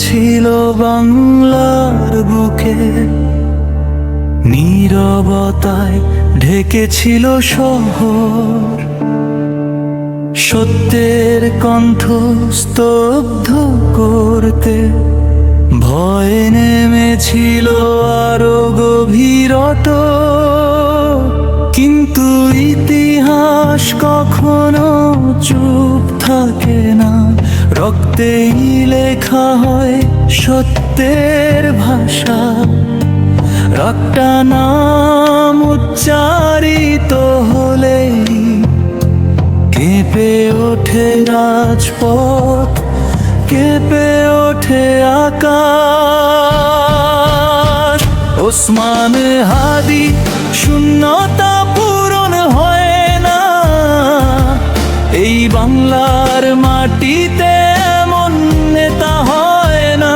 ছিল বাংলার বুকে, নীরবতায় ঢেকেছিল শহর। সত্যের কণ্ঠ স্তব্ধ করতে ভয় নেমেছিল আরো গভীরত। কিন্তু ইতিহাস কখনো চুপ থাকে না, রক্তেই লেখা হয় সত্যের ভাষা। একটা নাম উচ্চারিত হলেই কেঁপে ওঠে রাজপথ, কেঁপে ওঠে আকাশ। ওসমান হাদি, শূন্যতা পূরণ হয় না এই বাংলার মাটিতে, এমন নেতা হয় না।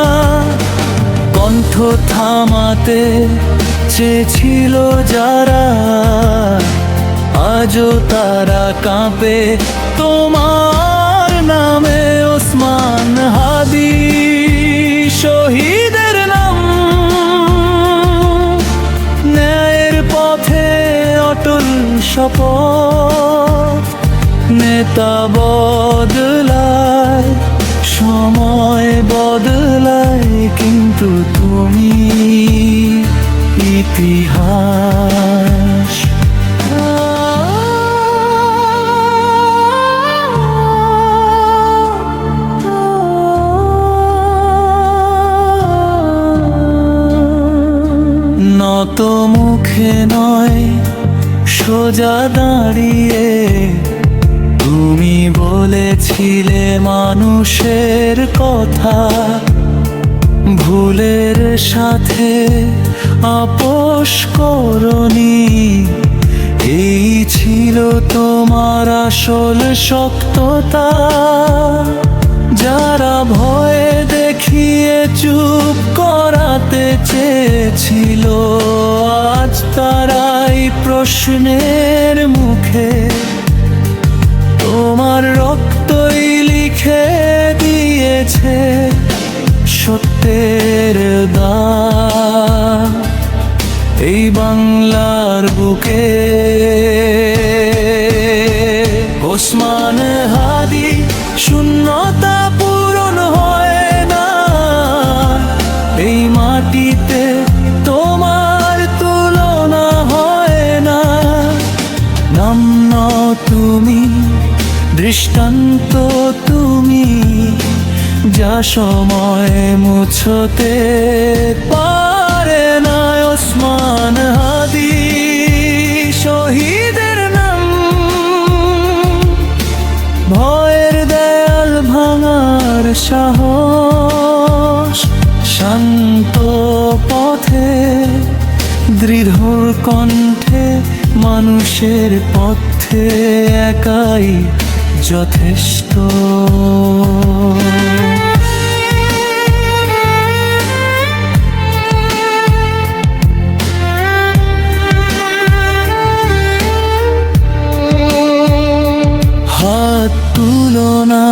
কণ্ঠ থামাতে চেয়েছিল যারা, আজও তারা কাঁপে তোমার নামে। ওসমান হাদি শহীদের নাম, ন্যায়ের পথে অটল শপথ। নেতা বদলায়, সময় বদলায়, কিন্তু তুমি ইতিহাস। নত মুখে নয়, সোজা দাঁড়িয়ে তুমি বলেছিলে মানুষের কথা। ভুলের সাথে আপোষ করনি, এই ছিল তোমার আসল শক্ততা। যারা ভয় দেখিয়ে চুপ করাতে চেয়েছিল, আজ তারাই প্রশ্নের মুখে তোমার রক্তই লিখে দিয়েছে সত্যের দাগ এই বাংলার বুকে। ওসমান হাদি, শূন্যতা পূরণ হয় না এই মাটিতে, তোমার তুলনা হয় না। নাম তুমি, দৃষ্টান্ত তুমি, যা সময় মুছতে পারে না। ওসমান হাদি শহীদের নাম, ভয়ের দেয়াল ভাঙার সাহস। শান্ত পথে, দৃঢ় কণ্ঠে, মানুষের পথে একাই যথেষ্ট। হাত তুলো না,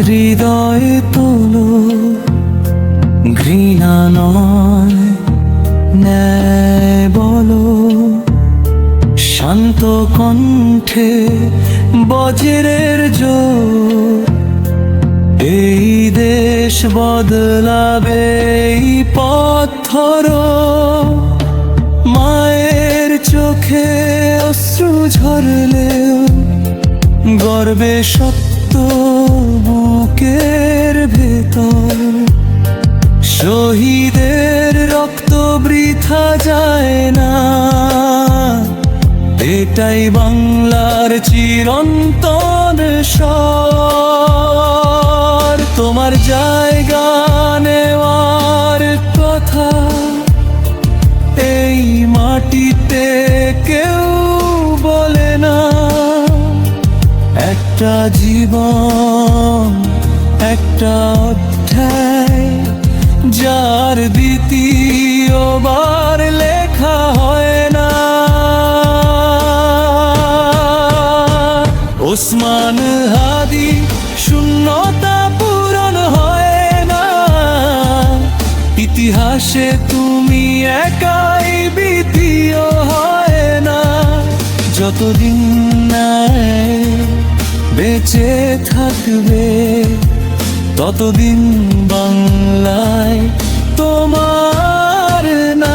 হৃদয় তোলো, ঘৃণা নয় ন্যায় বলো। শান্ত কণ্ঠে বজ্রের জোর, এই দেশ বদলাবে, এই পথ ধরো। মায়ের চোখে অশ্রু ঝরলেও গর্বে সত্য বুকের ভেতর। শহীদের রক্ত বৃথা যায় না, এটাই বাংলার চিরন্তন স্বর। তোমার জায়গা নেওয়ার কথা এই মাটিতে কেউ বলে না। একটা জীবন, একটা অধ্যায়, যার দ্বিতীয়বার লেখা হয় না। ওসমান হাদি, শূন্যতা পূরণ হয় না একাই দ্বিতীয় হয় না। যতদিন নাই বেঁচে থাকবে ততদিন বাংলায় তোমার না।